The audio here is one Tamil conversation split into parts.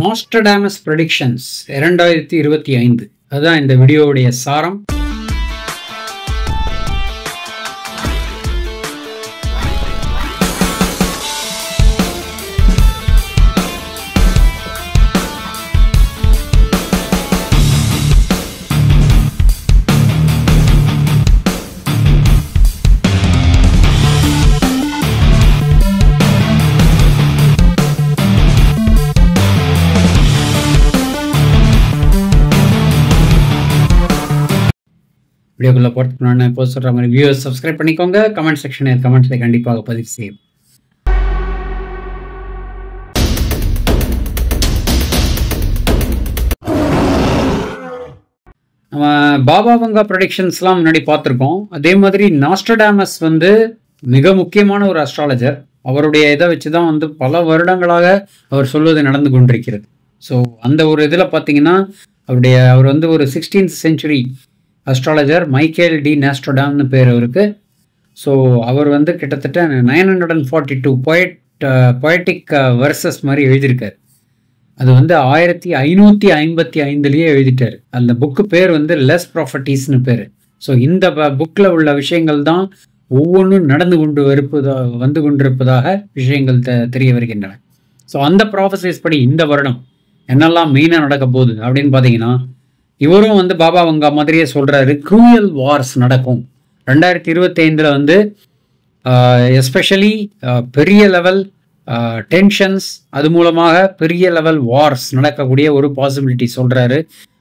நாஸ்ட்ரடாமஸ் ப்ரெடிக்ஷன்ஸ் 2025 அதுதான் இந்த வீடியோவுடைய சாரம். வீடியோக்குள்ளே போகிறதுக்கு நான் இப்போ சொல்கிற மாதிரி வியூவர்ஸ் சப்ஸ்கிரைப் பண்ணிக்கோங்க. கமெண்ட் செக்ஷனில் கமெண்ட்ஸை கண்டிப்பாக பதிவு செய்யும். நம்ம பாபா வங்கா ப்ரெடிக்ஷன்ஸ்லாம் முன்னாடி பார்த்துருக்கோம். அதே மாதிரி நாஸ்ட்ரடாமஸ் மிக முக்கியமான ஒரு அஸ்ட்ராலஜர். அவருடைய இதை வச்சு தான் பல வருடங்களாக அவர் சொல்வது நடந்து கொண்டிருக்கிறது. ஸோ அந்த ஒரு இதில் பார்த்தீங்கன்னா அவர் ஒரு 16th century astrologer Michael de நாஸ்ட்ரடாம்னு பேர் அவருக்கு. ஸோ அவர் கிட்டத்தட்ட 942 பொயட்டிக் வெர்சஸ் மாதிரி எழுதியிருக்காரு. அது 1555 எழுதிட்டார். அந்த புக்கு பேர் லெஸ் ப்ராஃபர்ட்டிஸ்னு பேர். ஸோ இந்த புக்கில் உள்ள விஷயங்கள் தான் ஒவ்வொன்றும் நடந்து கொண்டிருப்பதாக விஷயங்கள் தெரிய வருகின்றன. ஸோ அந்த ப்ராஃபஸிஸ் படி இந்த வருடம் என்னெல்லாம் மெயினாக நடக்க போகுது அப்படின்னு பார்த்தீங்கன்னா, இவரும் பாபா வங்கா மாதிரியே சொல்கிறாரு, க்ரூயல் வார்ஸ் நடக்கும் 2025 எஸ்பெஷலி பெரிய லெவல் டென்ஷன்ஸ், அது மூலமாக பெரிய லெவல் வார்ஸ் நடக்கக்கூடிய ஒரு பாசிபிலிட்டி சொல்கிறாரு.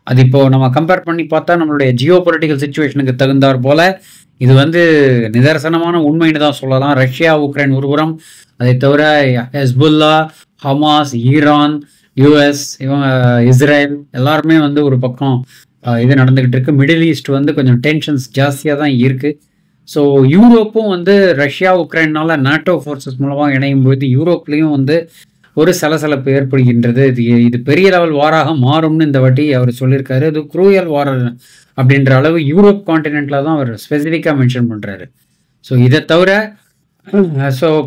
அது இப்போது நம்ம கம்பேர் பண்ணி பார்த்தா நம்மளுடைய ஜியோ பொலிட்டிக்கல் சுச்சுவேஷனுக்கு தகுந்தாற் போல் இது நிதர்சனமான உண்மைன்னு தான் சொல்லலாம். ரஷ்யா உக்ரைன் ஒருபுறம், அதை தவிர Hezbollah, Hamas, Iran, US, Israel எல்லாருமே ஒரு பக்கம் இது நடந்துக்கிட்டு இருக்கு. மிடில் ஈஸ்ட் கொஞ்சம் டென்ஷன்ஸ் ஜாஸ்தியாக தான் இருக்குது. ஸோ யூரோப்பும் ரஷ்யா உக்ரைன்னால நாட்டோ ஃபோர்ஸஸ் மூலமாக இணையும் போது யூரோப்லேயும் ஒரு சலசலப்பு ஏற்படுகின்றது. இது பெரிய லெவல் வாராக மாறும்னு இந்த வாட்டி அவர் சொல்லியிருக்காரு. இது க்ரூயல் வார் அப்படின்ற அளவு யூரோப் கான்டினென்ட்டில் தான் அவர் ஸ்பெசிஃபிக்காக மென்ஷன் பண்ணுறாரு. ஸோ இதை தவிர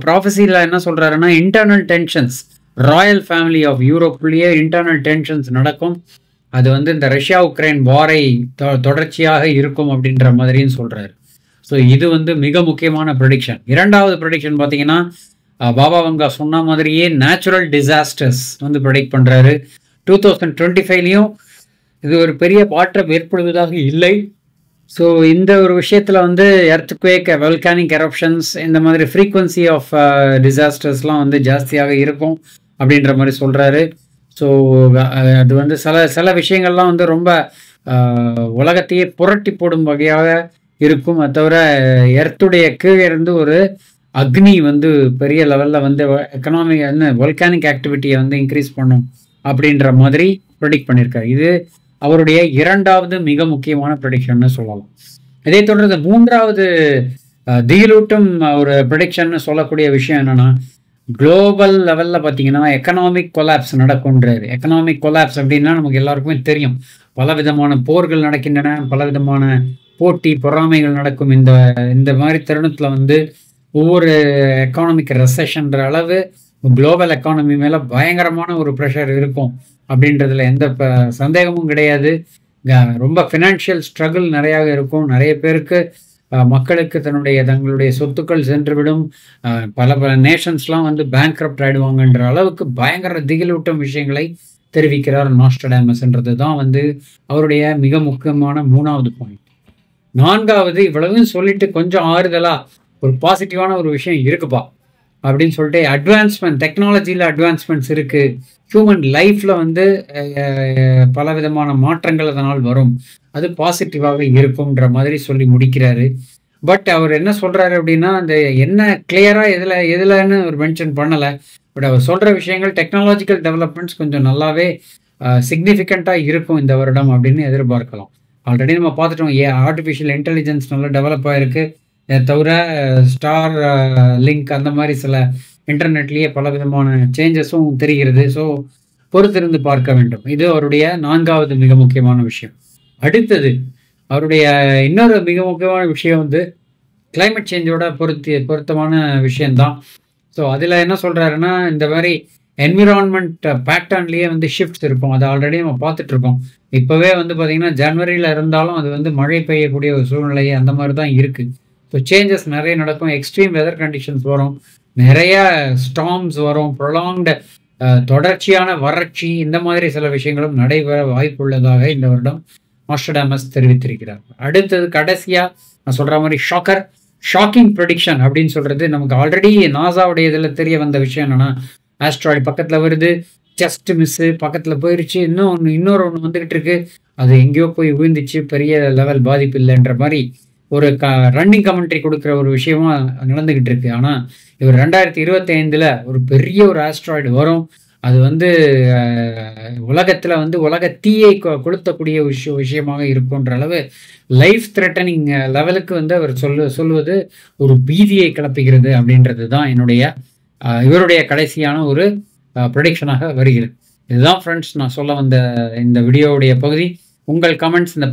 ப்ராஃபஸியில் என்ன சொல்கிறாருன்னா, internal tensions, royal family of யூரோப்லேயே இன்டர்னல் டென்ஷன்ஸ் நடக்கும். அது இந்த ரஷ்யா உக்ரைன் வாரை தொடர்ச்சியாக இருக்கும் அப்படின்ற மாதிரின்னு சொல்கிறாரு. ஸோ இது மிக முக்கியமான ப்ரெடிக்ஷன். இரண்டாவது ப்ரெடிக்ஷன் பார்த்தீங்கன்னா, பாபா வங்கா சொன்ன மாதிரியே நேச்சுரல் டிசாஸ்டர்ஸ் ப்ரெடிக்ட் பண்ணுறாரு. 2025 இது ஒரு பெரிய மாற்றம் ஏற்படுவதாக இல்லை. ஸோ இந்த ஒரு விஷயத்தில் எர்த்குவேக், வல்கானிக் எரப்ஷன்ஸ், இந்த மாதிரி ஃப்ரீக்வன்சி ஆஃப் டிசாஸ்டர்ஸ்லாம் ஜாஸ்தியாக இருக்கும் அப்படின்ற மாதிரி சொல்கிறாரு. ஸோ அது சில விஷயங்கள்லாம் ரொம்ப உலகத்தையே புரட்டி போடும் வகையாக இருக்கும். அது தவிர எர்த்துடைய கீழே இருந்து ஒரு அக்னி பெரிய லெவலில் எக்கனாமிக் வல்கானிக் ஆக்டிவிட்டியை இன்க்ரீஸ் பண்ணும் அப்படின்ற மாதிரி ப்ரெடிக்ட் பண்ணியிருக்காரு. இது அவருடைய இரண்டாவது மிக முக்கியமான ப்ரெடிக்ஷன்னு சொல்லலாம். இதே தொடர்ந்து மூன்றாவது திகிலூட்டும் ஒரு ப்ரெடிக்ஷன்னு சொல்லக்கூடிய விஷயம் என்னன்னா, குளோபல் லெவலில் பார்த்தீங்கன்னா எக்கனாமிக் கொலாப்ஸ் நடக்கும்ன்றாரு. எக்கனாமிக் கொலாப்ஸ் அப்படின்னா நமக்கு எல்லாருக்குமே தெரியும். பல விதமான போர்கள் நடக்கின்றன, பல விதமான போட்டி பொறாமைகள் நடக்கும். இந்த மாதிரி தருணத்தில் ஒவ்வொரு எக்கானமிக் ரெசஷன்ற அளவு குளோபல் எக்கானமி மேலே பயங்கரமான ஒரு ப்ரெஷர் இருக்கும் அப்படின்றதுல எந்த சந்தேகமும் கிடையாது. ரொம்ப ஃபினான்ஷியல் ஸ்ட்ரகிள் நிறையா இருக்கும். நிறைய பேருக்கு மக்களுக்கு தங்களுடைய சொத்துக்கள் சென்றுவிடும். பல நேஷன்ஸ்லாம் பேங்க்ரப்ட் ஆகிடுவாங்கன்ற அளவுக்கு பயங்கர திகிலூட்டும் விஷயங்களை தெரிவிக்கிறார் நாஸ்ட்ரடாமஸ்ன்றது தான் அவருடைய மிக முக்கியமான மூணாவது பாயிண்ட். நான்காவது, இவ்வளவும் சொல்லிட்டு கொஞ்சம் ஆறுதலாக ஒரு பாசிட்டிவான ஒரு விஷயம் இருக்குப்பா அப்படின்னு சொல்லிட்டு, அட்வான்ஸ்மெண்ட், டெக்னாலஜியில் அட்வான்ஸ்மெண்ட்ஸ் இருக்குது, ஹியூமன் லைஃப்பில் பல விதமான மாற்றங்கள் அதனால் வரும், அது பாசிட்டிவாக இருக்கும்ன்ற மாதிரி சொல்லி முடிக்கிறாரு. பட் அவர் என்ன சொல்கிறாரு அப்படின்னா, அந்த என்ன கிளியராக எதுலன்னு அவர் மென்ஷன் பண்ணலை. பட் அவர் சொல்கிற விஷயங்கள் டெக்னாலஜிக்கல் டெவலப்மெண்ட்ஸ் கொஞ்சம் நல்லாவே சிக்னிஃபிகண்ட்டாக இருக்கும் இந்த வருடம் அப்படின்னு எதிர்பார்க்கலாம். ஆல்ரெடி நம்ம பார்த்துட்டோம், ஆர்டிஃபிஷியல் இன்டெலிஜென்ஸ் நல்லா டெவலப் ஆகிருக்கு. தவிர ஸ்டார் லிங்க் அந்த மாதிரி சில இன்டர்நெட்லேயே பல விதமான சேஞ்சஸும் தெரிகிறது. ஸோ பொறுத்திருந்து பார்க்க வேண்டும். இது அவருடைய நான்காவது மிக முக்கியமான விஷயம். அடுத்தது அவருடைய இன்னொரு மிக முக்கியமான விஷயம் கிளைமேட் சேஞ்சோட பொருத்தமான விஷயந்தான். ஸோ அதில் என்ன சொல்கிறாருன்னா, இந்த மாதிரி என்விரான்மெண்ட் பேட்டர்ன்லேயே வந்து ஷிஃப்ட்ஸ் இருக்கும். அது ஆல்ரெடி நம்ம பார்த்துட்டு இருக்கோம். இப்போவே வந்து பார்த்தீங்கன்னா ஜனவரியில் இருந்தாலும் அது வந்து மழை பெய்யக்கூடிய ஒரு சூழ்நிலை அந்த மாதிரி தான் இருக்குது. ஸோ சேஞ்சஸ் நிறைய நடக்கும். எக்ஸ்ட்ரீம் வெதர் கண்டிஷன்ஸ் வரும், நிறைய ஸ்டார்ம்ஸ் வரும், ப்ரொலாங்டு தொடர்ச்சியான வறட்சி, இந்த மாதிரி சில விஷயங்களும் நடைபெற வாய்ப்புள்ளதாக இந்த வருடம் நாஸ்ட்ரடாமஸ் தெரிவித்திருக்கிறார். அடுத்தது கடைசியாக நான் சொல்கிற மாதிரி ஷாக்கிங் ப்ரெடிக்ஷன் அப்படின்னு சொல்கிறது, நமக்கு ஆல்ரெடி நாசாவுடைய இதில் தெரிய வந்த விஷயம் என்னென்னா, ஆஸ்ட்ராய்டு பக்கத்தில் வருது, ஜஸ்ட் மிஸ்ஸு, பக்கத்தில் போயிடுச்சு, இன்னொரு ஒன்று வந்துக்கிட்டு இருக்கு, அது எங்கேயோ போய் விழுந்துச்சு, பெரிய லெவல் பாதிப்பு இல்லைன்ற மாதிரி ஒரு ரன்னிங் கமெண்ட்ரி கொடுக்குற ஒரு விஷயமா நடந்துக்கிட்டு இருக்கு. ஆனால் இவர் 2025 ஒரு பெரிய ஒரு ஆஸ்ட்ராய்டு வரும், அது வந்து உலகத்தில் வந்து உலக தீயை கொளுத்தக்கூடிய விஷயமாக இருக்குன்ற அளவு லைஃப் த்ரெட்டனிங் லெவலுக்கு வந்து அவர் சொல்லுவது ஒரு பீதியை கிளப்புகிறது அப்படின்றது தான் இவருடைய கடைசியான ஒரு ப்ரெடிக்ஷனாக வருகிறது. இதுதான் ஃப்ரெண்ட்ஸ் நான் சொல்ல வந்த இந்த வீடியோவுடைய பகுதி. உங்கள் கமெண்ட்ஸ் இந்த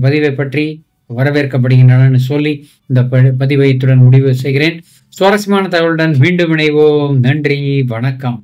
பதிவை பற்றி வரவேற்கப்படுகின்றன சொல்லி இந்த பதிவை இத்துடன் முடிவு செய்கிறேன். சுவாரஸ்யமான தகவலுடன் மீண்டும் இணைவோம். நன்றி, வணக்கம்.